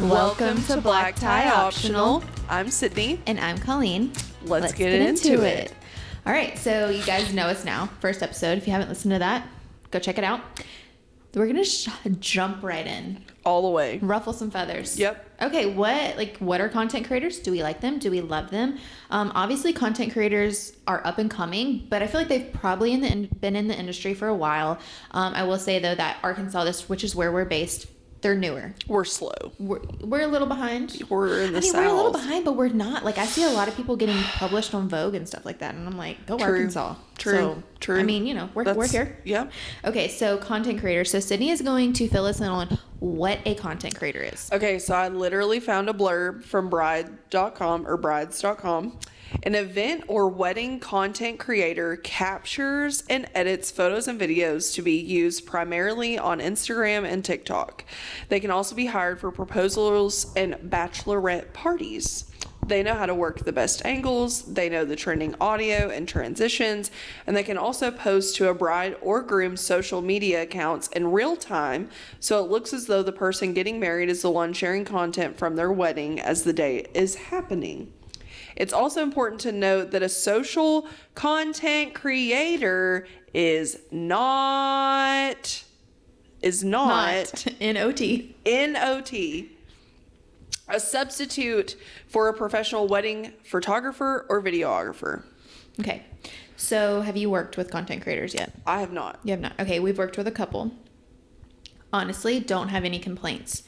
Welcome to Black Tie Optional. I'm Sydney. And I'm Colleen. Let's get into it. All right, so you guys know us now. First episode. If you haven't listened to that, go check it out. We're going to jump right in. All the way. Ruffle some feathers. Yep. Okay, what are content creators? Do we like them? Do we love them? Obviously, content creators are up and coming, but I feel like they've probably been in the industry for a while. I will say, though, that Arkansas, which is where we're based, they're newer. We're slow. We're a little behind. We're in the South. We're a little behind, but we're not. Like, I see a lot of people getting published on Vogue and stuff like that, and I'm like, go Arkansas. True. I mean, we're here. Yeah. Okay, so content creator. So Sydney is going to fill us in on what a content creator is. Okay, so I literally found a blurb from bride.com or brides.com. An event or wedding content creator captures and edits photos and videos to be used primarily on Instagram and TikTok. They can also be hired for proposals and bachelorette parties. They know how to work the best angles, they know the trending audio and transitions, and they can also post to a bride or groom's social media accounts in real time, so it looks as though the person getting married is the one sharing content from their wedding as the day is happening. It's also important to note that a social content creator is not N-O-T. a substitute for a professional wedding photographer or videographer. Okay. So have you worked with content creators yet? I have not. You have not. Okay, we've worked with a couple. Honestly, don't have any complaints.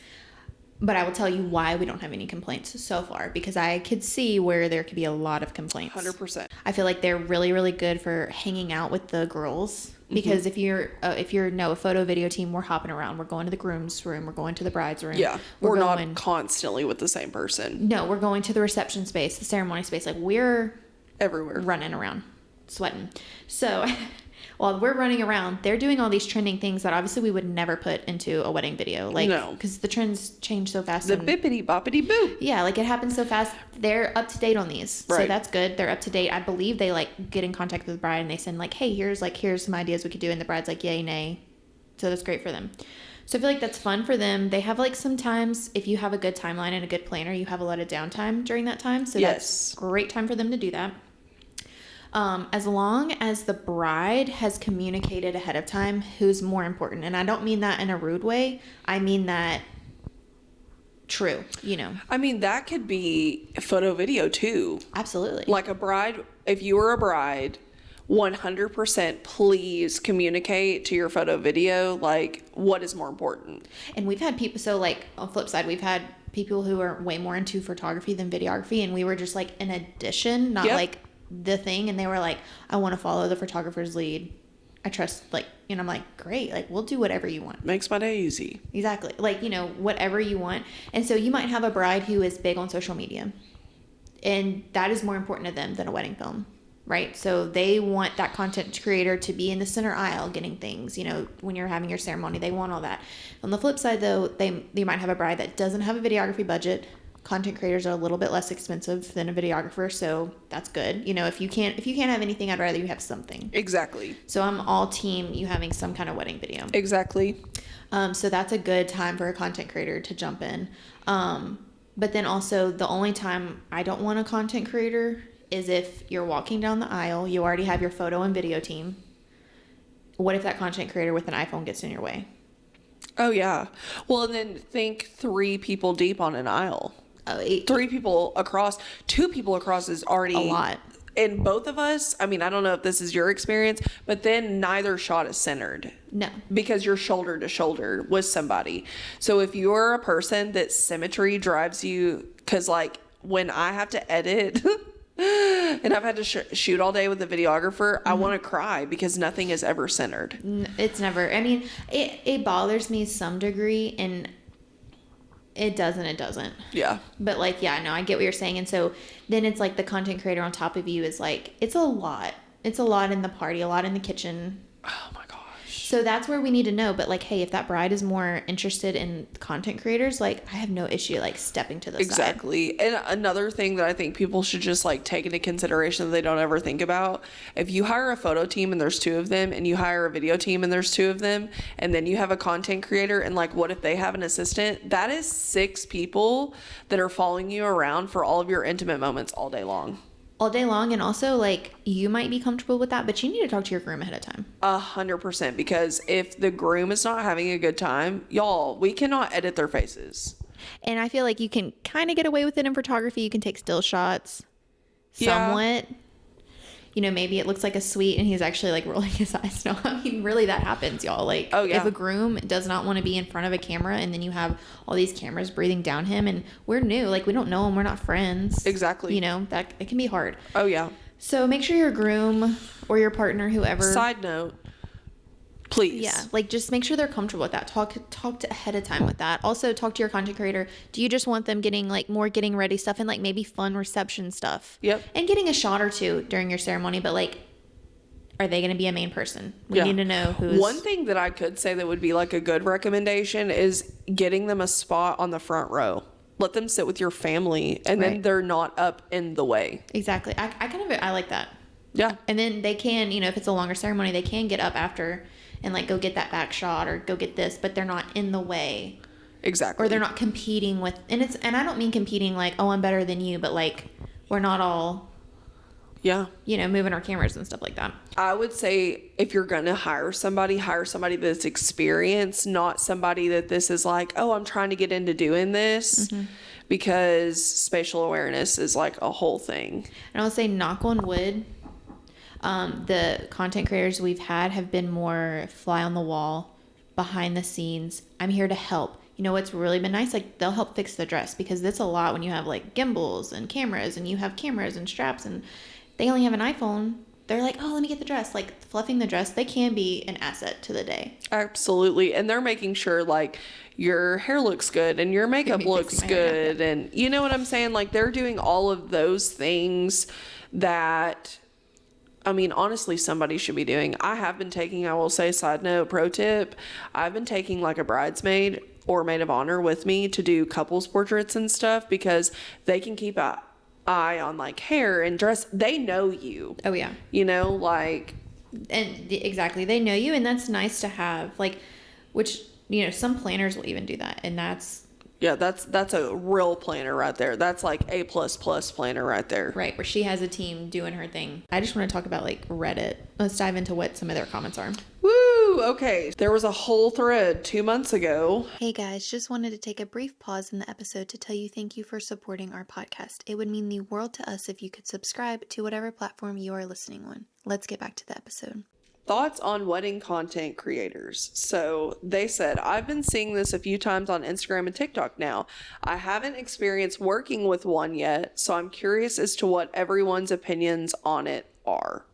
But I will tell you why we don't have any complaints so far, because I could see where there could be a lot of complaints. 100%. I feel like they're really, really good for hanging out with the girls, because if you're a photo video team, we're hopping around. We're going to the groom's room. We're going to the bride's room. Yeah, we're not constantly with the same person. No, we're going to the reception space, the ceremony space. Like, we're everywhere, running around, sweating. So while we're running around, they're doing all these trending things that obviously we would never put into a wedding video. Like, no, because the trends change so fast. The bippity boppity boop. Yeah, like it happens so fast. They're up to date on these. Right. So that's good. They're up to date. I believe they get in contact with the bride and they send hey, here's some ideas we could do. And the bride's like, yay, nay. So that's great for them. So I feel like that's fun for them. They have sometimes if you have a good timeline and a good planner, you have a lot of downtime during that time. So that's great time for them to do that. As long as the bride has communicated ahead of time who's more important. And I don't mean that in a rude way. I mean that true, I mean, that could be photo video too. Absolutely. Like a bride, if you were a bride, 100% please communicate to your photo video, what is more important. And we've had people, on flip side, we've had people who are way more into photography than videography. And we were just an addition, not the thing, and they were like, I want to follow the photographer's lead. I trust, and I'm like, great, we'll do whatever you want. Makes my day easy. Exactly. Whatever you want. And so you might have a bride who is big on social media, and that is more important to them than a wedding film, right? So they want that content creator to be in the center aisle getting things, when you're having your ceremony, they want all that. On the flip side, though, they might have a bride that doesn't have a videography budget. Content creators are a little bit less expensive than a videographer, so that's good. If you can't have anything, I'd rather you have something. Exactly. So I'm all team you having some kind of wedding video. Exactly. So that's a good time for a content creator to jump in. But then also the only time I don't want a content creator is if you're walking down the aisle, you already have your photo and video team. What if that content creator with an iPhone gets in your way? Oh yeah. Well, and then think 3 people deep on an aisle. 3 people across, 2 people across is already a lot. And both of us, I mean, I don't know if this is your experience, but then neither shot is centered. No. Because you're shoulder to shoulder with somebody. So if you're a person that symmetry drives you, because when I have to edit and I've had to shoot all day with a videographer, I want to cry because nothing is ever centered. It's never. I mean, it bothers me some degree, and it doesn't. Yeah. But I get what you're saying. And so then it's the content creator on top of you is it's a lot. It's a lot in the party, a lot in the kitchen. Oh my gosh. So that's where we need to know. But like, hey, if that bride is more interested in content creators, like I have no issue like stepping to the side. Exactly. And another thing that I think people should just like take into consideration that they don't ever think about, if you hire a photo team and there's 2 of them, and you hire a video team and there's 2 of them, and then you have a content creator, and like what if they have an assistant? That is 6 people that are following you around for all of your intimate moments all day long. All day long. And also like you might be comfortable with that, but you need to talk to your groom ahead of time. 100%, because if the groom is not having a good time, y'all, we cannot edit their faces. And I feel like you can kind of get away with it in photography. You can take still shots somewhat. You know, maybe it looks like a suite and he's actually like rolling his eyes. No, I mean, really that happens, y'all. Like, if a groom does not want to be in front of a camera and then you have all these cameras breathing down him and we're new, like we don't know him, we're not friends. Exactly. You know, that it can be hard. Oh, yeah. So make sure your groom or your partner, whoever. Side note, please. Yeah, like just make sure they're comfortable with that. Talk to ahead of time with that. Also, talk to your content creator. Do you just want them getting like more getting ready stuff and like maybe fun reception stuff? Yep. And getting a shot or 2 during your ceremony, but like, are they going to be a main person? We need to know who's. One thing that I could say that would be like a good recommendation is getting them a spot on the front row. Let them sit with your family, and then they're not up in the way. Exactly. I like that. Yeah. And then they can, you know, if it's a longer ceremony, they can get up after and like go get that back shot or go get this, but they're not in the way. Exactly. Or they're not competing with, and I don't mean competing like, oh, I'm better than you, but like we're not all, you know, moving our cameras and stuff like that. I would say if you're going to hire somebody that's experienced, not somebody that this is like, oh, I'm trying to get into doing this, because spatial awareness is like a whole thing. And I would say knock on wood. The content creators we've had have been more fly on the wall, behind the scenes. I'm here to help. You know what's really been nice? Like they'll help fix the dress, because that's a lot when you have like gimbals and cameras and you have cameras and straps and they only have an iPhone. They're like, oh, let me get the dress. Like fluffing the dress, they can be an asset to the day. Absolutely. And they're making sure like your hair looks good and your makeup looks good. And you know what I'm saying? Like they're doing all of those things that, I mean, honestly, somebody should be doing. I have been taking, I will say, side note, pro tip, I've been taking like a bridesmaid or maid of honor with me to do couples portraits and stuff, because they can keep an eye on like hair and dress. They know you. Oh, yeah. You know, like. And exactly. They know you, and that's nice to have. Like, which, you know, some planners will even do that. And that's. Yeah, that's a real planner right there. That's like A++ planner right there. Right, where she has a team doing her thing. I just want to talk about like Reddit. Let's dive into what some of their comments are. Woo! Okay, there was a whole thread 2 months ago. Hey guys, just wanted to take a brief pause in the episode to tell you thank you for supporting our podcast. It would mean the world to us if you could subscribe to whatever platform you are listening on. Let's get back to the episode. Thoughts on wedding content creators. So they said, I've been seeing this a few times on Instagram and TikTok now. I haven't experienced working with one yet, so I'm curious as to what everyone's opinions on it are.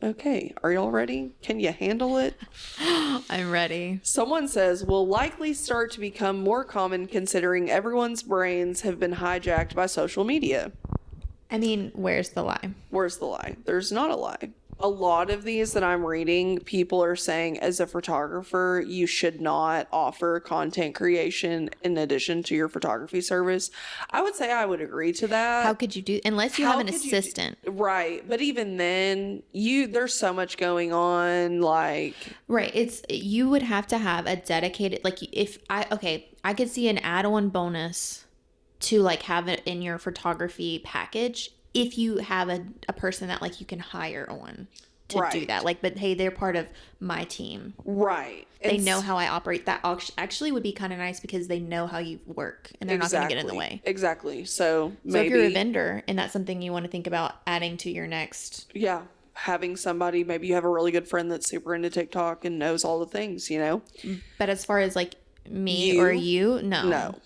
Okay, are y'all ready? Can you handle it? I'm ready. Someone says, will likely start to become more common considering everyone's brains have been hijacked by social media. I mean, where's the lie? Where's the lie? There's not a lie. A lot of these that I'm reading, people are saying as a photographer, you should not offer content creation in addition to your photography service. I would say I would agree to that. How could you do, unless you have an assistant? Right. But even then, there's so much going on, like. Right. You would have to have a dedicated, like I could see an add-on bonus to like have it in your photography package if you have a person that like you can hire on to do that. Like, but hey, they're part of my team. Right. They know how I operate. That actually would be kind of nice because they know how you work and they're not going to get in the way. Exactly. So if you're a vendor and that's something you want to think about adding to your next. Yeah. Having somebody, maybe you have a really good friend that's super into TikTok and knows all the things, you know? But as far as like me or you, no.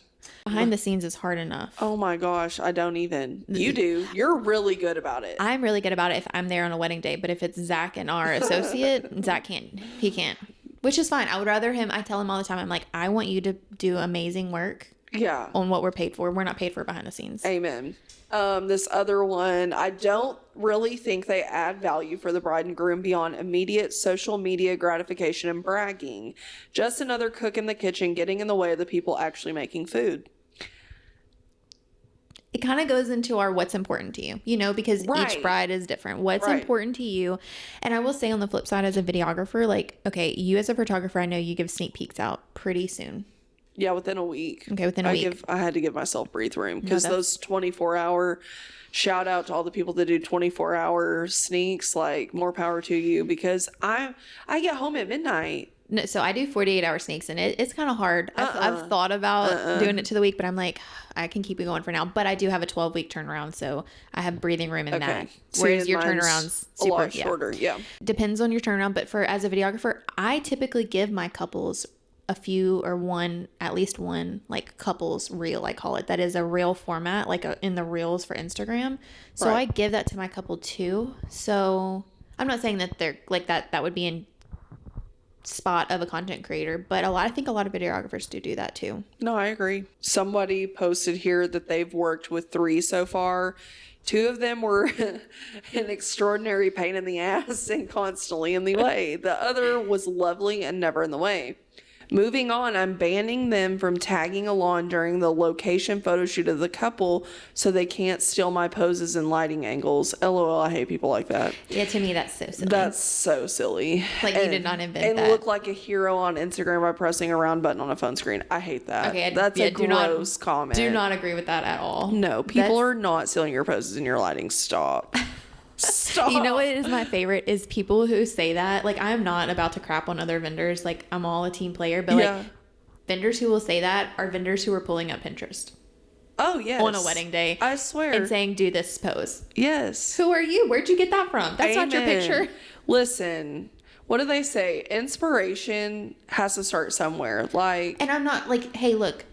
Behind the scenes is hard enough. Oh my gosh, I don't even. You do. You're really good about it. I'm really good about it if I'm there on a wedding day. But if it's Zach and our associate, Zach can't. He can't. Which is fine. I would rather him. I tell him all the time, I'm like, I want you to do amazing work. Yeah. on what we're paid for. We're not paid for behind the scenes. Amen. This other one, I don't really think they add value for the bride and groom beyond immediate social media gratification and bragging. Just another cook in the kitchen getting in the way of the people actually making food. It kind of goes into our what's important to you, you know, because Right. each bride is different. What's Right. important to you. And I will say on the flip side, as a videographer, like, okay, you as a photographer, I know you give sneak peeks out pretty soon. Yeah, within a week. Okay, within a week. I had to give myself breathe room because that's- those 24-hour, shout out to all the people that do 24-hour sneaks, like more power to you, because I get home at midnight. No, so I do 48-hour sneaks, and it's kind of hard. I've thought about doing it to the week, but I'm like, I can keep it going for now. But I do have a 12-week turnaround, so I have breathing room in that. Whereas your mine's turnaround's a super lot shorter. Yeah. Depends on your turnaround, but for as a videographer, I typically give my couples a few or one, at least one, like couples reel, I call it. That is a reel format, like in the reels for Instagram. So Right. I give that to my couple too. So I'm not saying that they're like that would be in spot of a content creator, but I think a lot of videographers do that too. No, I agree. Somebody posted here that they've worked with 3 so far. 2 of them were an extraordinary pain in the ass and constantly in the way. The other was lovely and never in the way. Moving on, I'm banning them from tagging along during the location photo shoot of the couple so they can't steal my poses and lighting angles. LOL, I hate people like that. Yeah, to me that's so silly. That's so silly. Like, you did not invent and that. look like a hero on Instagram by pressing a round button on a phone screen. I hate that. Okay, That's a do not- gross comment. Do not agree with that at all. No, people That's- are not stealing your poses and your lighting. Stop. Stop. You know what is my favorite is people who say that. Like, I'm not about to crap on other vendors. Like, I'm all a team player, but Yeah. like vendors who will say that are vendors who are pulling up Pinterest Oh, yes. on a wedding day I swear. and saying, do this pose. Yes. Who are you? Where'd you get that from? That's not your Amen. picture. Listen, what do they say? Inspiration has to start somewhere. Like, And I'm not like, hey, look,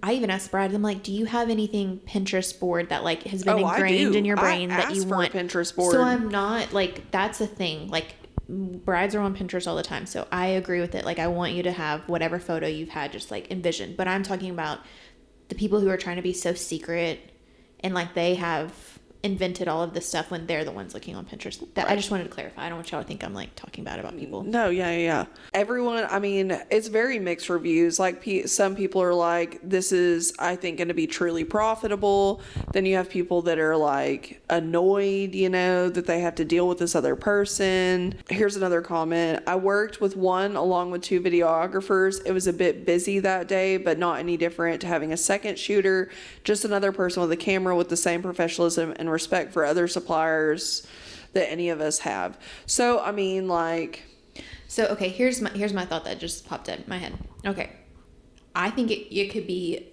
I even asked Brad, I'm like, do you have anything Pinterest board that like has been Oh, I ingrained do. in your I brain that asked you for a want? Pinterest board. So I'm not like, that's a thing. Like, brides are on Pinterest all the time. So I agree with it. Like, I want you to have whatever photo you've had, just like envision. But I'm talking about the people who are trying to be so secret and like they have invented all of this stuff when they're the ones looking on Pinterest. That I just wanted to clarify. I don't want y'all to think I'm like talking bad about people. no, yeah. Everyone, I mean, it's very mixed reviews. Like, some people are like, this is, I think, going to be truly profitable. Then you have people that are like annoyed, you know, that they have to deal with this other person. Here's another comment. I worked with one along with 2 videographers. It was a bit busy that day, but not any different to having a second shooter, just another person with a camera with the same professionalism and respect for other suppliers that any of us have. So, I mean, like, So okay, here's my thought that just popped in my head. Okay, I think it could be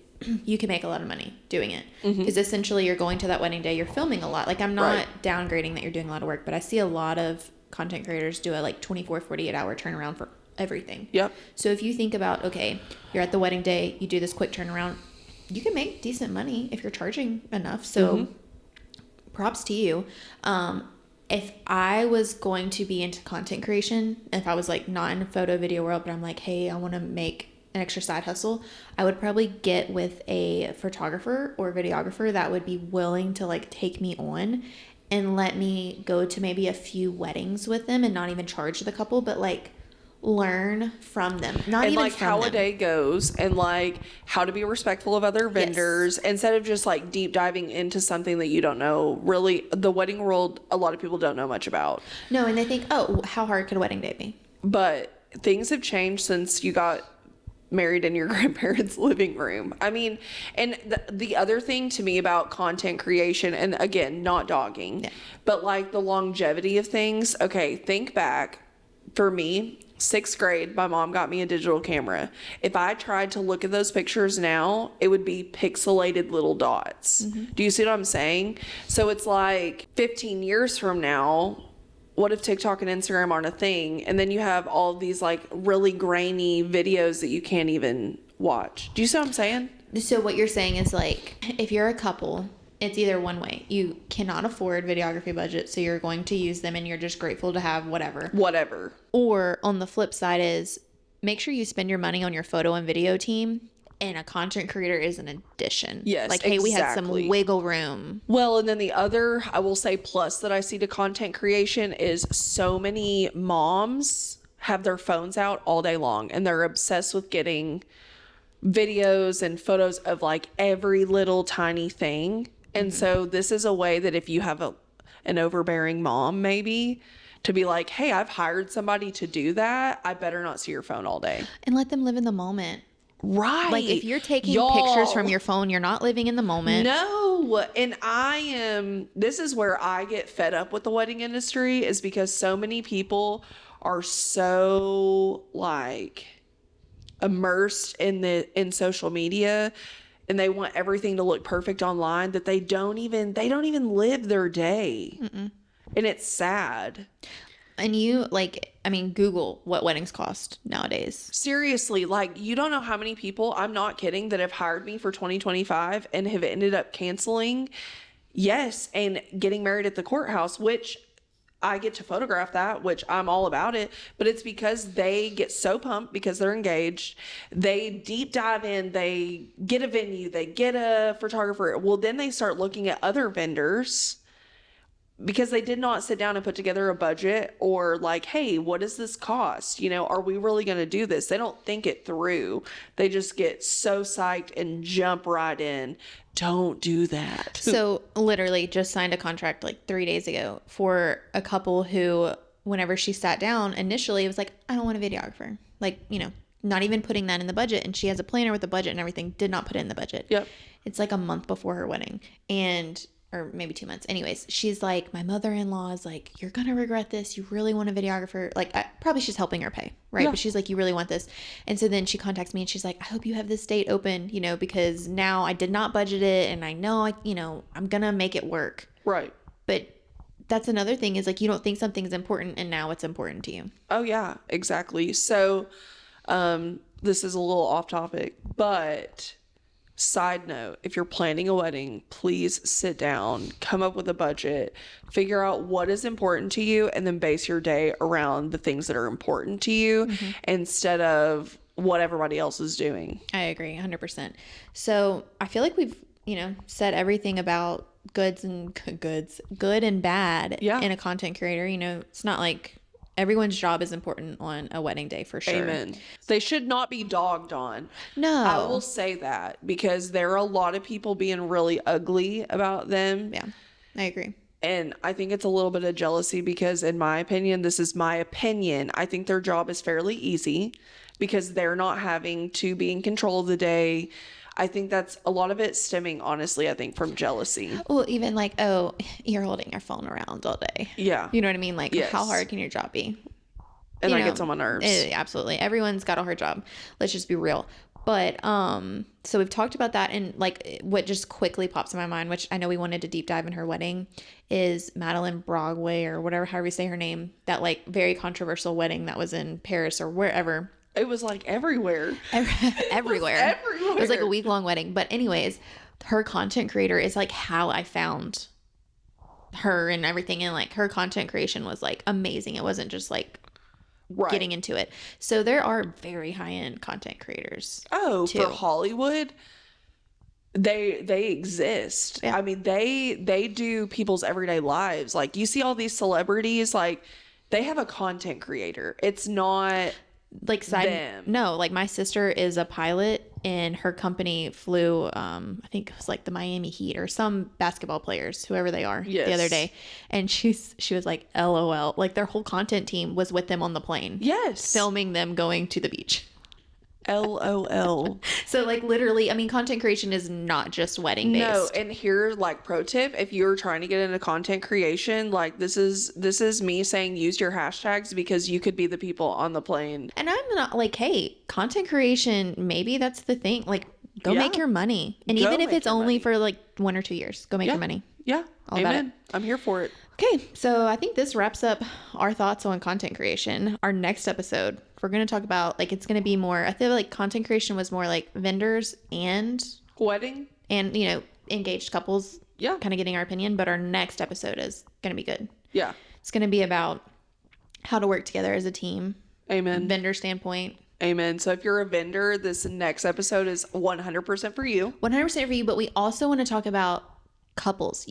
you can make a lot of money doing it because essentially you're going to that wedding day, you're filming a lot. Like, I'm not Right. downgrading that you're doing a lot of work, but I see a lot of content creators do a like 24, 48 hour turnaround for everything. Yep. So if you think about, okay, you're at the wedding day, you do this quick turnaround, you can make decent money if you're charging enough. So props to you. If I was going to be into content creation, if I was like not in the photo video world, but I'm like, hey, I want to make an extra side hustle, I would probably get with a photographer or videographer that would be willing to like take me on and let me go to maybe a few weddings with them and not even charge the couple, but like learn from them. Not and even like from how them. a day goes and like how to be respectful of other vendors instead of just like deep diving into something that you don't know. Really, the wedding world, a lot of people don't know much about. No, and they think, oh, how hard could a wedding day be? But things have changed since you got married in your grandparents' living room. I mean, and the other thing to me about content creation, and again, not dogging, but like the longevity of things. Okay, think back. For me, 6th grade, my mom got me a digital camera. If I tried to look at those pictures now, it would be pixelated little dots. Do you see what I'm saying? So it's like 15 years from now, what if TikTok and Instagram aren't a thing? And then you have all of these like really grainy videos that you can't even watch. Do you see what I'm saying? So what you're saying is like, if you're a couple, it's either one way. You cannot afford videography budget, so you're going to use them and you're just grateful to have whatever. Whatever. Or on the flip side is make sure you spend your money on your photo and video team And a content creator is an addition. Yes, like, hey, we had some exactly. wiggle room. Well, and then the other, I will say, plus that I see to content creation is so many moms have their phones out all day long and they're obsessed with getting videos and photos of like every little tiny thing. And so this is a way that if you have an overbearing mom, maybe, to be like, hey, I've hired somebody to do that, I better not see your phone all day. And let them live in the moment. Right. Like, if you're taking Y'all, pictures from your phone, you're not living in the moment. No. And this is where I get fed up with the wedding industry, is because so many people are so like immersed in social media, and they want everything to look perfect online, that they don't even live their day. Mm-mm. And it's sad. And Google what weddings cost nowadays. Seriously, like, you don't know how many people, I'm not kidding, that have hired me for 2025 and have ended up canceling. Yes, and getting married at the courthouse, which I get to photograph that, which I'm all about it. But it's because they get so pumped because they're engaged. They deep dive in, they get a venue, they get a photographer. Well, then they start looking at other vendors, because they did not sit down and put together a budget, or like, hey, what does this cost? Are we really going to do this? They don't think it through. They just get so psyched and jump right in. Don't do that. So literally just signed a contract like 3 days ago for a couple who, whenever she sat down initially, it was like, I don't want a videographer. Like, not even putting that in the budget. And she has a planner with a budget and everything, did not put it in the budget. Yep. It's like a month before her wedding. Or maybe 2 months. Anyways, she's like, my mother-in-law is like, you're going to regret this. You really want a videographer. Like, probably she's helping her pay, right? Yeah. But she's like, you really want this. And so then she contacts me and she's like, I hope you have this date open, because now I did not budget it. And I know, I'm going to make it work. Right. But that's another thing, is like, you don't think something's important and now it's important to you. Oh, yeah, exactly. So this is a little off topic, but... Side note, if you're planning a wedding, please sit down, come up with a budget, figure out what is important to you, and then base your day around the things that are important to you, instead of what everybody else is doing. I agree 100%. So I feel like we've, said everything about good and bad in a content creator. It's not like everyone's job is important on a wedding day, for sure. Amen. They should not be dogged on. No. I will say that, because there are a lot of people being really ugly about them. Yeah, I agree. And I think it's a little bit of jealousy, because in my opinion, this is my opinion, I think their job is fairly easy because they're not having to be in control of the day. I think that's a lot of it stemming, honestly, I think, from jealousy. Well, even like, oh, you're holding your phone around all day. Yeah. You know what I mean? Like, yes. How hard can your job be? And that gets on my nerves. Absolutely. Everyone's got a hard job. Let's just be real. But so we've talked about that, and like what just quickly pops in my mind, which I know we wanted to deep dive in her wedding, is Madeline Broadway, or whatever, however you say her name, that like very controversial wedding that was in Paris or wherever. It was like everywhere. Everywhere. It was like a week-long wedding. But anyways, her content creator is like how I found her and everything. And like her content creation was like amazing. It wasn't just like getting into it. So there are very high-end content creators. Oh, too. For Hollywood, they exist. Yeah. I mean, they do people's everyday lives. Like, you see all these celebrities, like, they have a content creator. It's not... Like like my sister is a pilot, and her company flew I think it was like the Miami Heat or some basketball players, whoever they are, the other day, and she was like, LOL, like their whole content team was with them on the plane, filming them going to the beach. LOL. So like literally, I mean, content creation is not just wedding based. No, and here, like, pro tip, if you're trying to get into content creation, like this is me saying use your hashtags, because you could be the people on the plane. And I'm not like, hey, content creation, maybe that's the thing. Like, go make your money. And even if it's only for like 1 or 2 years, go make your money. Yeah. All about it. I'm here for it. Okay, so I think this wraps up our thoughts on content creation. Our next episode, we're going to talk about, like, it's going to be more, I feel like content creation was more like vendors and wedding and, engaged couples. Yeah. Kind of getting our opinion. But our next episode is going to be good. Yeah. It's going to be about how to work together as a team. Amen. Vendor standpoint, Amen. So if you're a vendor, this next episode is 100% for you. 100% for you, but we also want to talk about couples.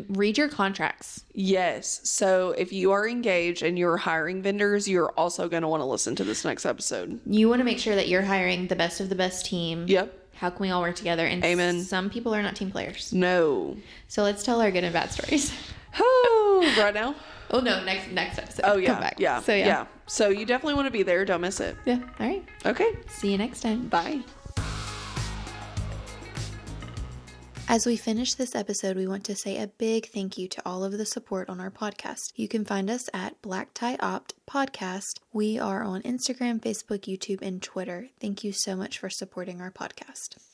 Read your contracts. Yes. So if you are engaged and you're hiring vendors, you're also going to want to listen to this next episode. You want to make sure that you're hiring the best of the best team. Yep. How can we all work together? And Amen. Some people are not team players. No. So let's tell our good and bad stories. Oh, right now? Oh no, next episode. Oh yeah. Come back. Yeah. So yeah. So you definitely want to be there. Don't miss it. Yeah. All right. Okay. See you next time. Bye. As we finish this episode, we want to say a big thank you to all of the support on our podcast. You can find us at Black Tie Opt Podcast. We are on Instagram, Facebook, YouTube, and Twitter. Thank you so much for supporting our podcast.